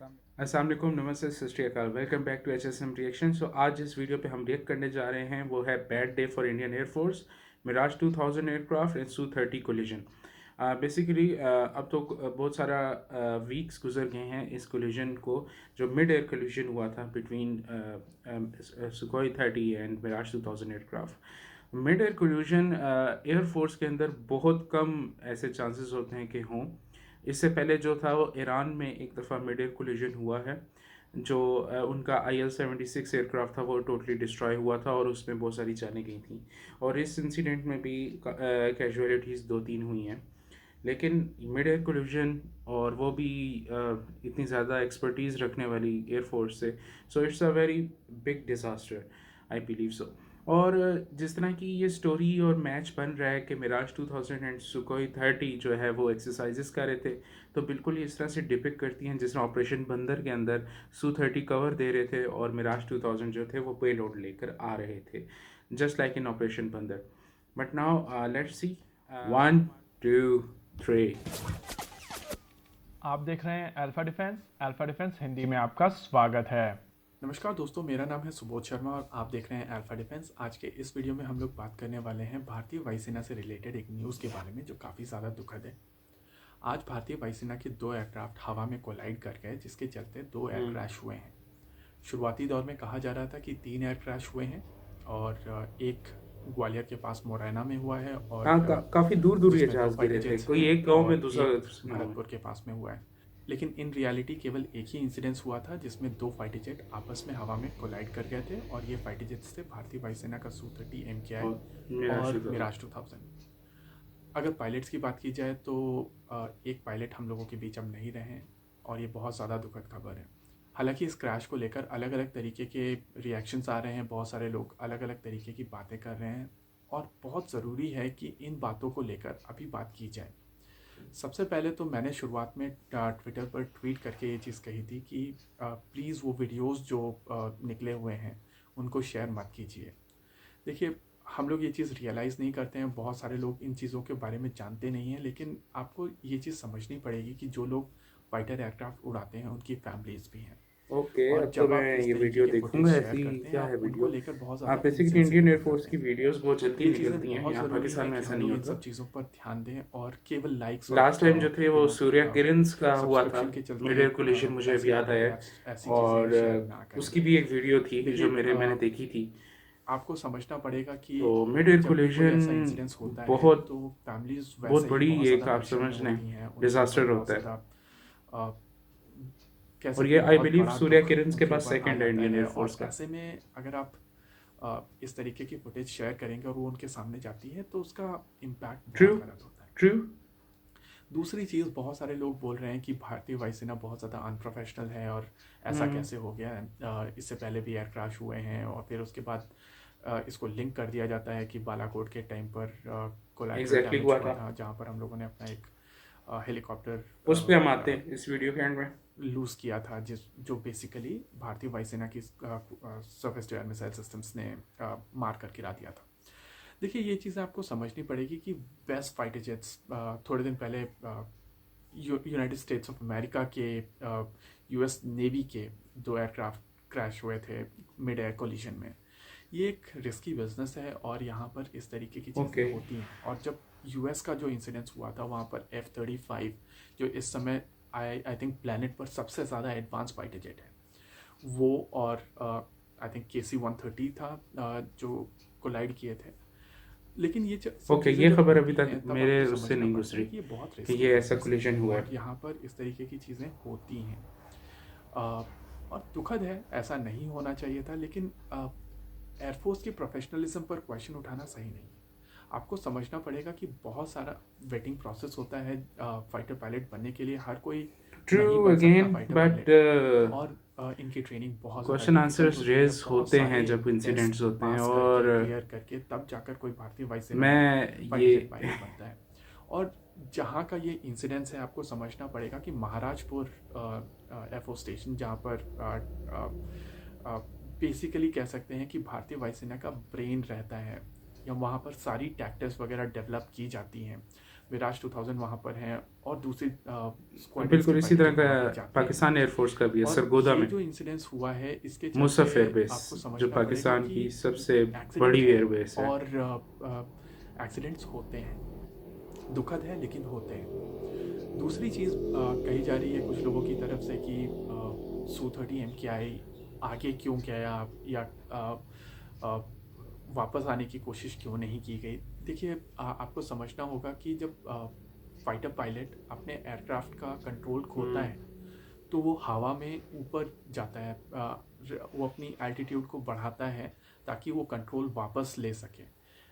अस्सलाम वालेकुम, नमस्ते, सत श्री अकाल। Welcome back to HSM reaction. So आज इस वीडियो पे हम रिएक्ट करने जा रहे हैं, वो है bad day for Indian air force, Mirage 2000 aircraft and सू-30 कोलिजन। बेसिकली अब तो बहुत सारा वीक्स गुजर गए हैं इस कोलिजन को, जो मिड एयर कोलिजन हुआ था between Sukhoi 30 and Mirage 2000 aircraft. Mid air collision air force के अंदर बहुत कम ऐसे चांसेस होते हैं कि हों। इससे पहले जो था वो ईरान में एक दफ़ा मिड एयर कोलिजन हुआ है, जो उनका IL-76 एयरक्राफ्ट था, वो टोटली डिस्ट्रॉय हुआ था और उसमें बहुत सारी जानें गई थी। और इस इंसिडेंट में भी कैजुअलिटीज़ 2-3 हुई हैं। लेकिन मिड एयर कोलिजन, और वो भी इतनी ज़्यादा एक्सपर्टीज़ रखने वाली एयरफोर्स से, so it's a very big disaster, I believe so. और जिस तरह की ये स्टोरी और मैच बन रहा है कि मिराज 2000 एंड सुखोई 30 जो है वो एक्सरसाइजेस कर रहे थे, तो बिल्कुल ही इस तरह से डिपिक्ट करती हैं जिस तरह ऑपरेशन बंदर के अंदर सू-30 कवर दे रहे थे और मिराज 2000 जो थे वो पेलोड लेकर आ रहे थे, जस्ट लाइक इन ऑपरेशन बंदर। But now let's see. 1 2 3। आप देख रहे हैं अल्फा डिफेंस हिंदी में आपका स्वागत है। नमस्कार दोस्तों, मेरा नाम है सुबोध शर्मा और आप देख रहे हैं अल्फा डिफेंस। आज के इस वीडियो में हम लोग बात करने वाले हैं भारतीय वायुसेना से रिलेटेड एक न्यूज़ के बारे में जो काफ़ी ज़्यादा दुखद है। आज भारतीय वायुसेना के 2 एयरक्राफ्ट हवा में कोलाइड कर गए, जिसके चलते 2 एयर क्रैश हुए हैं। शुरुआती दौर में कहा जा रहा था कि 3 एयर क्रैश हुए हैं और एक ग्वालियर के पास मोरैना में हुआ है और हाँ, काफ़ी दूर दूर ये जिसमें 2 जहाज़ फाइटर गिरे थे, जेट्स कोई हैं एक गांव में और दूसरा एक गाँव में। भरतपुर के पास में हुआ है। लेकिन इन रियलिटी केवल एक ही इंसिडेंस हुआ था जिसमें 2 फाइटर जेट आपस में हवा में कोलाइड कर गए थे और ये फाइटर जेट्स थे भारतीय वायुसेना का सू-30 MKI और मिराज 2000। अगर पायलट्स की बात की जाए तो एक पायलट हम लोगों के बीच अब नहीं रहे हैं और ये बहुत ज़्यादा दुखद खबर है। हालांकि इस क्रैश को लेकर अलग अलग तरीके के रिएक्शंस आ रहे हैं, बहुत सारे लोग अलग अलग तरीके की बातें कर रहे हैं और बहुत ज़रूरी है कि इन बातों को लेकर अभी बात की जाए। सबसे पहले तो मैंने शुरुआत में ट्विटर पर ट्वीट करके ये चीज़ कही थी कि प्लीज़ वो वीडियोस जो निकले हुए हैं उनको शेयर मत कीजिए। देखिए, हम लोग ये चीज़ रियलाइज़ नहीं करते हैं, बहुत सारे लोग इन चीज़ों के बारे में जानते नहीं हैं, लेकिन आपको ये चीज़ समझनी पड़ेगी कि जो लोग फाइटर एयरक्राफ्ट उड़ाते हैं उनकी फैमिलीज़ भी हैं। ओके, और अब तो जब मैं आप इस ये तरीके वीडियो के फुटेज देखूंगा। शेयर ऐसी करते हैं, क्या है आप उनको वीडियो? लेकर बहुत आप ज़्यादा बेसिकली इंडियन इनसेंसिटिव हो एयरफोर्स जाते की हैं। वीडियोस बहुत जल्दी ये चीज़ें निकलती हैं, बहुत यहाँ ज़रूरी पाकिस्तान है में कि ऐसा हम नहीं लोग इन होता। सब चीज़ों पर ध्यान दें और केवल लाइक्स और लास्ट टाइम जो थे वो सूर्या किरन्स का हुआ था, सब्सक्रिप्शन के चलते मिड एयर कोलिजन, मुझे अभी ऐसे याद आया है। फोटोग्राफ्स ऐसी चीज़ें और शेयर ना करें। उसकी भी एक वीडियो थी जो देखिए, मैंने देखी थी। आपको समझना पड़ेगा कि तो मिड एयर जब भी कोई कोलिजन ऐसा इंसिडेंस होता है बहुत तो फैमिलीज बहुत वैसे ही बड़ी बहुत ज़्यादा एक, आप प्रेशर में समझ लें, होती हैं, उनके ऊपर डिजास्टर बहुत होता है। ज़्यादा अ, कह और सकते ये हैं आई बहुत बिलीव बड़ा सूर्या दुख किरन्स के उनके पास ऊपर आ सेकंड है जाता इंडियन है। एयरफोर्स और का। ऐसे में अगर आप इस तरीके की फुटेज शेयर करेंगे और वो उनके सामने जाती है तो उसका इम्पैक्ट ट्रू, बहुत गलत होता है। ट्रू। दूसरी चीज़, बहुत सारे लोग बोल रहे हैं कि भारतीय वायुसेना बहुत ज़्यादा अनप्रोफेशनल है और ऐसा कैसे हो गया है। इससे पहले भी एयर क्रैश हुए हैं और फिर उसके बाद इसको लिंक कर दिया जाता है कि बालाकोट के टाइम पर कोलैटरल एग्जैक्टली डैमेज हुआ हुआ था। था, जहाँ पर हम लोगों ने अपना एक हेलीकॉप्टर उस पे हम आते हैं इस वीडियो के एंड में। लूज़ किया था, जो बेसिकली भारतीय वायुसेना की surface to air missile systems ने मार कर गिरा दिया था। देखिए, ये चीज़ें आपको समझनी पड़ेगी कि बेस्ट फाइटर जेट्स थोड़े दिन पहले यूनाइटेड स्टेट्स ऑफ अमेरिका के US नेवी के 2 एयरक्राफ्ट क्रैश हुए थे मिड एयर कोलिजन में। ये एक रिस्की बिजनेस है और यहाँ पर इस तरीके की चीज़ें होती हैं। और जब US का जो इंसिडेंस हुआ था वहाँ पर F-35, जो इस समय आई थिंक प्लैनेट पर सबसे ज़्यादा एडवांस फाइटर जेट है, वो और आई थिंक KC-130 था जो कोलाइड किए थे। लेकिन ये सब ओके, चीज़ें ये जब खबर अभी होती तक हैं तब मेरे आपको उससे समझना नहीं पड़ता है गुजरी कि ये बहुत कि रिस्की ये ऐसा बिजनेस कोलिजन है हुआ और है। यहाँ पर इस तरीके की चीज़ें होती हैं। और दुखद है, ऐसा नहीं होना चाहिए था, लेकिन एयरफोर्स की प्रोफेशनलिज्म पर क्वेश्चन उठाना सही नहीं है। आपको समझना पड़ेगा कि बहुत सारा वेटिंग प्रोसेस होता है फाइटर पायलट बनने के लिए। हर कोई नहीं ट्रू बन सकता अगेन, फाइटर बट पायलट और इनकी ट्रेनिंग बहुत ज़्यादा क्वेश्चन डिफिकल्ट आंसर्स होती है। रेज बहुत होते हैं सारे जब इंसिडेंट्स टेस्ट होते हैं। पास और करके क्लियर करके तब जाकर कोई भारतीय वायुसेना में मैं फाइटर ये जेट पायलट बनता है। और जहाँ का ये इंसिडेंट्स है, आपको समझना पड़ेगा कि महाराजपुर एयरफोर्स स्टेशन, जहाँ पर बेसिकली कह सकते हैं कि भारतीय वायुसेना का ब्रेन रहता है या वहाँ पर सारी टैक्टिक्स वगैरह डेवलप की जाती हैं। मिराज 2000 वहाँ पर हैं और दूसरी स्क्वाड्रन बिल्कुल की इसी तरह फाइटर का वहाँ पर जाती हैं। पाकिस्तान एयरफोर्स का भी है और सरगोदा ये में जो इंसिडेंट्स हुआ है इसके मुसफ चलते एयरबेस आपको जो समझना पड़ेगा पाकिस्तान कि की सबसे एक्सीडेंट बड़ी है एयरबेस है। और एक्सीडेंट्स होते हैं, दुखद है लेकिन होते हैं। दूसरी चीज़ कही जा रही है कुछ लोगों की तरफ से कि Su-30 MKI आगे क्यों गया या अ, वापस आने की कोशिश क्यों नहीं की गई। देखिए आपको समझना होगा कि जब फाइटर पायलट अपने एयरक्राफ्ट का कंट्रोल खोता है तो वो हवा में ऊपर जाता है, वो अपनी एल्टीट्यूड को बढ़ाता है ताकि वो कंट्रोल वापस ले सके।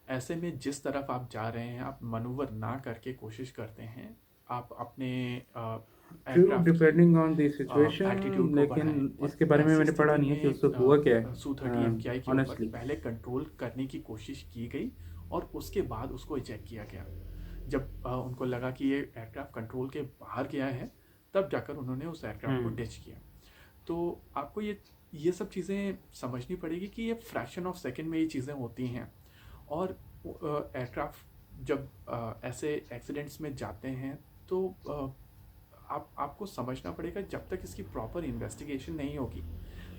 ऐसे में जिस तरफ आप जा रहे हैं आप मनूवर ना करके कोशिश करते हैं आप अपने ट्रू एयरक्राफ्ट की depending on the situation, altitude को लेकिन बढ़ाएं। और इसके बारे में ऐसी मैंने पढ़ा स्थिति नहीं है कि में उसको हुआ क्या है Su-30 MKI के ऊपर ऑनेस्टली। पहले कंट्रोल करने की कोशिश की गई और उसके बाद उसको इजेक्ट किया गया। जब उनको लगा कि ये एयरक्राफ्ट कंट्रोल के बाहर गया है तब जाकर उन्होंने उस एयरक्राफ्ट को डिच किया। तो आपको ये सब चीज़ें समझनी पड़ेगी कि ये फ्रैक्शन ऑफ सेकंड में ये चीज़ें होती हैं। और एयरक्राफ्ट जब ऐसे एक्सीडेंट्स में जाते हैं तो आपको समझना पड़ेगा जब तक इसकी प्रॉपर इन्वेस्टिगेशन नहीं होगी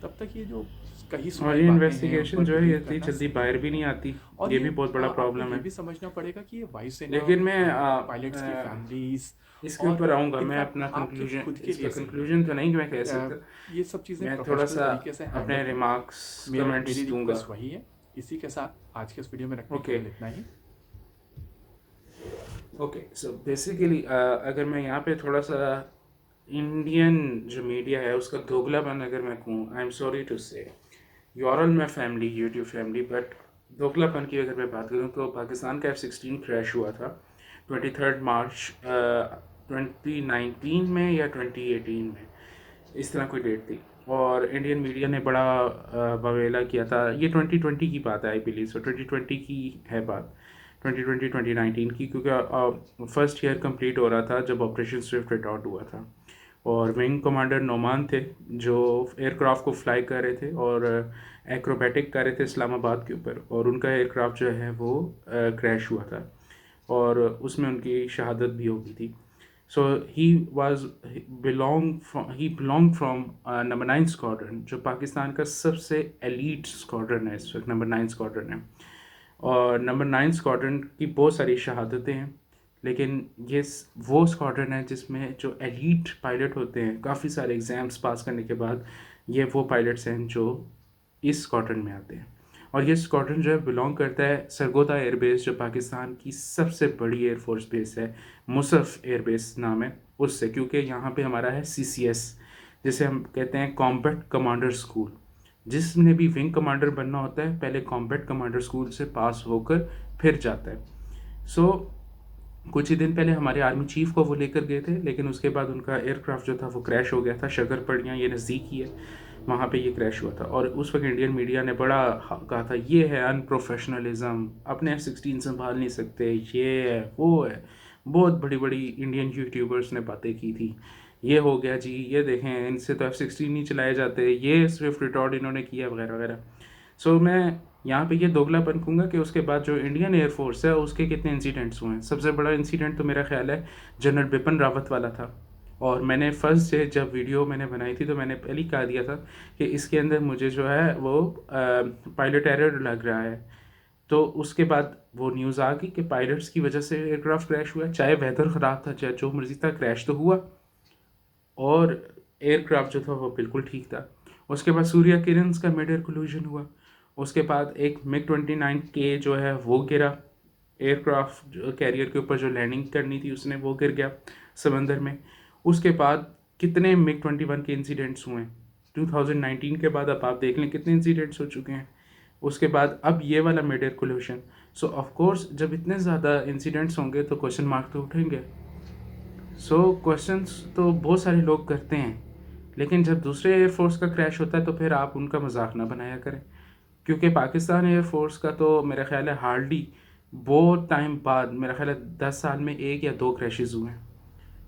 तब तक ये जो कहीं और सुनाई ये बातें हैं उन इन्वेस्टिगेशन पर जो है ये बिलीव इतनी करना जल्दी सही बाहर नहीं भी है। नहीं आती, और ये भी बहुत बड़ा आपको प्रॉब्लम ये है। भी समझना पड़ेगा कि ये वायुसेना लेकिन मैं पायलट्स की फैमिलीज इसके और ऊपर आऊँगा, मैं इनफैक्ट अपना आपके कंक्लूजन, खुद के इसका लिए सही है। कंक्लूजन तो नहीं मैं कह सकता, ये सब चीज़ें मैं थोड़ा प्रोफेशनल सा तरीके से अपने हैंडल करें। रिमार्क्स मेरी कमेंट्स दूंगा। रिक्वेस्ट वही है। इसी के साथ आज के इस वीडियो में रखने ओके केवल इतना ही। ओके सो बेसिकली अगर मैं यहाँ पे थोड़ा सा इंडियन जो मीडिया है उसका दोगलापन अगर मैं कहूँ, I am sorry to say, you are all my family, YouTube family, but दोगलापन की अगर मैं बात करूँ तो पाकिस्तान का F-16 क्रैश हुआ था 23 मार्च 2019 में या 2018 में, इस तरह कोई डेट थी। और इंडियन मीडिया ने बड़ा बवेला किया था। ये 2020 की बात है आई बिलीव, सो 2020 की है बात, 2020-2019 की, क्योंकि फर्स्ट ईयर कंप्लीट हो रहा था जब ऑपरेशन स्विफ्ट रिटॉर्ट हुआ था। और विंग कमांडर नोमान थे जो एयरक्राफ्ट को फ्लाई कर रहे थे और एक्रोबैटिक कर रहे थे इस्लामाबाद के ऊपर, और उनका एयरक्राफ्ट जो है वो क्रैश हुआ था और उसमें उनकी शहादत भी हो गई थी। सो ही बिलोंग फ्रॉम नंबर 9 स्क्वाड्रन, जो पाकिस्तान का सबसे एलीट स्क्वाड्रन है इस वक्त, नंबर 9 स्क्वाड्रन है। और नंबर 9 स्क्वाड्रन की बहुत सारी शहादतें हैं, लेकिन ये वो स्क्वाड्रन है जिसमें जो एलीट पायलट होते हैं काफ़ी सारे एग्ज़ाम्स पास करने के बाद, ये वो पायलट्स हैं जो इस स्क्वाड्रन में आते हैं। और ये स्क्वाड्रन जो है बिलोंग करता है सरगोदा एयरबेस, जो पाकिस्तान की सबसे बड़ी एयरफोर्स बेस है, मुसफ एयरबेस नाम है उससे, क्योंकि यहाँ पे हमारा है CCS, जिसे हम कहते हैं कॉम्बैट कमांडर स्कूल। जिसने भी विंग कमांडर बनना होता है पहले कॉम्बैट कमांडर स्कूल से पास होकर फिर जाता है। सो कुछ ही दिन पहले हमारे आर्मी चीफ को वो लेकर गए थे, लेकिन उसके बाद उनका एयरक्राफ्ट जो था वो क्रैश हो गया था। शकरपड़ियाँ ये नज़दीक ही है, वहाँ पे ये क्रैश हुआ था। और उस वक्त इंडियन मीडिया ने बड़ा कहा था ये है अनप्रोफेशनलिज्म, अपने F-16 संभाल नहीं सकते, ये है वो है। बहुत बड़ी बड़ी इंडियन यूट्यूबर्स ने बातें की थी, ये हो गया जी, ये देखें इनसे तो F-16 नहीं चलाए जाते, ये स्विफ्ट रिटॉर्ट इन्होंने किया वगैरह वगैरह। सो मैं यहाँ पे ये दोगलापन कहूँगा कि उसके बाद जो इंडियन एयरफोर्स है उसके कितने इंसिडेंट्स हुए हैं। सबसे बड़ा इंसिडेंट तो मेरा ख्याल है जनरल बिपिन रावत वाला था। और मैंने फर्स्ट डे जब वीडियो मैंने बनाई थी तो मैंने पहले ही कहा दिया था कि इसके अंदर मुझे जो है वो पायलट एरर लग रहा है। तो उसके बाद वो न्यूज़ आ गई कि पायलट्स की वजह से एयरक्राफ्ट क्रैश हुआ, चाहे वेदर ख़राब था चाहे जो मर्जी था, क्रैश तो हुआ और एयरक्राफ्ट जो था वो बिल्कुल ठीक था। उसके बाद सूर्या किरन्स का मिड एयर कोलिजन हुआ। उसके बाद एक MiG-29K जो है वो गिरा, एयरक्राफ्ट कैरियर के ऊपर जो लैंडिंग करनी थी उसने वो गिर गया समंदर में। उसके बाद कितने MiG-21 के इंसिडेंट्स हुए हैं 2019 के बाद, अब आप देख लें कितने इंसिडेंट्स हो चुके हैं। उसके बाद अब ये वाला mid air collision. So of course जब इतने ज़्यादा इंसिडेंट्स होंगे तो क्वेश्चन मार्क तो उठेंगे। सो क्वेश्चंस तो बहुत सारे लोग करते हैं, लेकिन जब दूसरे एयरफोर्स का क्रैश होता है तो फिर आप उनका मजाक ना बनाया करें, क्योंकि पाकिस्तान एयरफोर्स का तो मेरा ख्याल है हार्डली बहुत टाइम बाद, मेरा ख्याल है 10 साल में 1 या 2 क्रैशेस हुए हैं।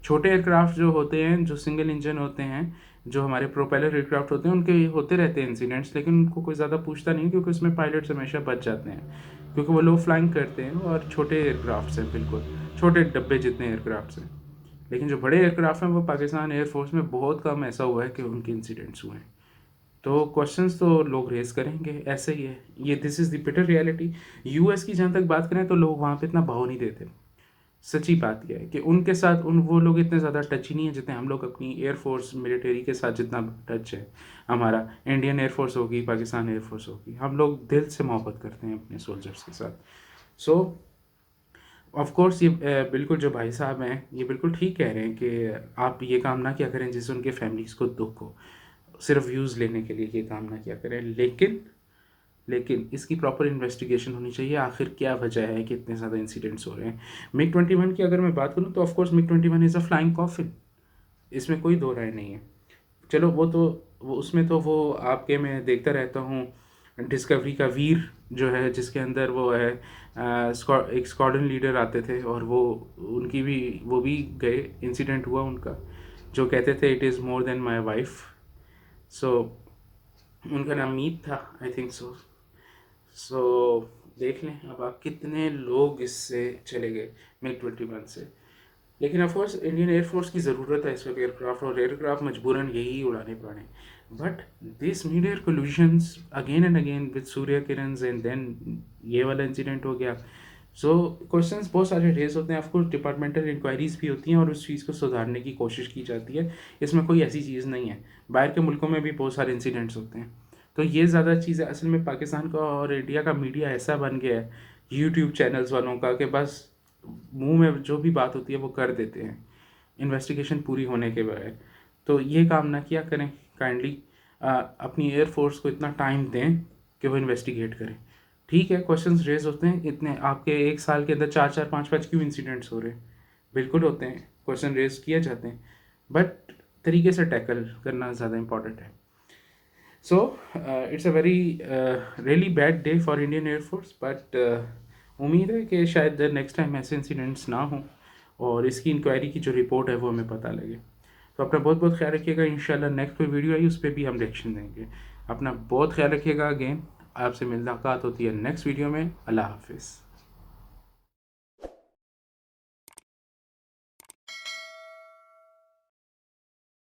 छोटे एयरक्राफ्ट जो होते हैं, जो सिंगल इंजन होते हैं, जो हमारे प्रोपेलर एयरक्राफ्ट होते हैं, उनके होते रहते हैं इंसिडेंट्स, लेकिन उनको कोई ज़्यादा पूछता नहीं, क्योंकि उसमें पायलट्स हमेशा बच जाते हैं, क्योंकि वो लो फ्लाइंग करते हैं और छोटे एयरक्राफ्ट्स हैं बिल्कुल। छोटे डब्बे जितने एयरक्राफ्ट हैं। लेकिन जो बड़े एयरक्राफ्ट हैं वो पाकिस्तान एयरफोर्स में बहुत कम ऐसा हुआ है कि उनके इंसिडेंट्स हुए हैं। तो क्वेश्चंस तो लोग रेज करेंगे, ऐसे ही है ये, this is the bitter reality. US की जहाँ तक बात करें तो लोग वहाँ पे इतना भाव नहीं देते। सच्ची बात यह है कि उनके साथ वो लोग इतने ज़्यादा टच ही नहीं है जितने हम लोग अपनी एयरफोर्स मिलिट्री के साथ जितना टच है हमारा। इंडियन एयरफोर्स होगी, पाकिस्तान एयरफोर्स होगी, हम लोग दिल से मोहब्बत करते हैं अपने सोल्जर्स के साथ। सो ऑफ कोर्स ये बिल्कुल जो भाई साहब हैं ये बिल्कुल ठीक कह रहे हैं कि आप ये काम ना क्या करें जिससे उनके फैमिलीज़ को दुख हो, सिर्फ व्यूज़ लेने के लिए ये काम ना क्या करें। लेकिन इसकी प्रॉपर इन्वेस्टिगेशन होनी चाहिए, आखिर क्या वजह है कि इतने ज़्यादा इंसिडेंट्स हो रहे हैं। MiG-21 की अगर मैं बात करूँ तो of course MiG-21 is a flying coffin, इसमें कोई दो राय नहीं है। चलो वो उसमें तो वो आपके मैं देखता रहता हूँ डिस्कवरी का वीर जो है, जिसके अंदर वो है एक स्क्वाड्रन लीडर आते थे और वो भी गए, इंसिडेंट हुआ उनका, जो कहते थे it is more than my wife. So उनका नाम मीत था, आई थिंक सो देख लें अब आप कितने लोग इससे चले गए MiG-21 से। लेकिन ऑफकोर्स इंडियन एयरफोर्स की ज़रूरत है इस वक्त एयरक्राफ्ट, और एयरक्राफ्ट मजबूरन यही उड़ाने पड़े। But this media collusions again and again with Surya Kiran, and then ये वाला इंसिडेंट हो गया। सो क्वेश्चंस बहुत सारे रेज होते हैं, ऑफकोर्स डिपार्टमेंटल इंक्वायरीज भी होती हैं और उस चीज़ को सुधारने की कोशिश की जाती है। इसमें कोई ऐसी चीज़ नहीं है, बाहर के मुल्कों में भी बहुत सारे इंसिडेंट्स होते हैं। तो ये ज़्यादा चीज़ है, असल में पाकिस्तान का और इंडिया का मीडिया ऐसा बन गया है यूट्यूब चैनल्स वालों का कि बस मुंह में जो भी बात होती है वो कर देते हैं इन्वेस्टिगेशन पूरी होने के बगैर। तो ये काम ना किया करें, काइंडली अपनी एयरफोर्स को इतना टाइम दें कि वो इन्वेस्टिगेट करें। ठीक है, क्वेश्चंस रेज होते हैं, इतने आपके एक साल के अंदर 4-4, 5-5 क्यों इंसिडेंट्स हो रहे हैं, बिल्कुल होते हैं, क्वेश्चन रेज किए जाते हैं, बट तरीके से टैकल करना ज़्यादा इंपॉर्टेंट है। So it's a very really bad day for Indian Air Force, but उम्मीद है कि शायद नेक्स्ट टाइम ऐसे इंसिडेंट्स ना हों और इसकी इंक्वायरी की जो रिपोर्ट है वो हमें पता लगे। तो अपना बहुत बहुत ख्याल रखिएगा, इंशाल्लाह नेक्स्ट कोई वीडियो आई उस पर भी हम रिएक्शन देंगे। अपना बहुत ख्याल रखिएगा, अगेन आपसे मुलाकात होती है नेक्स्ट वीडियो में। अल्लाह हाफिज़।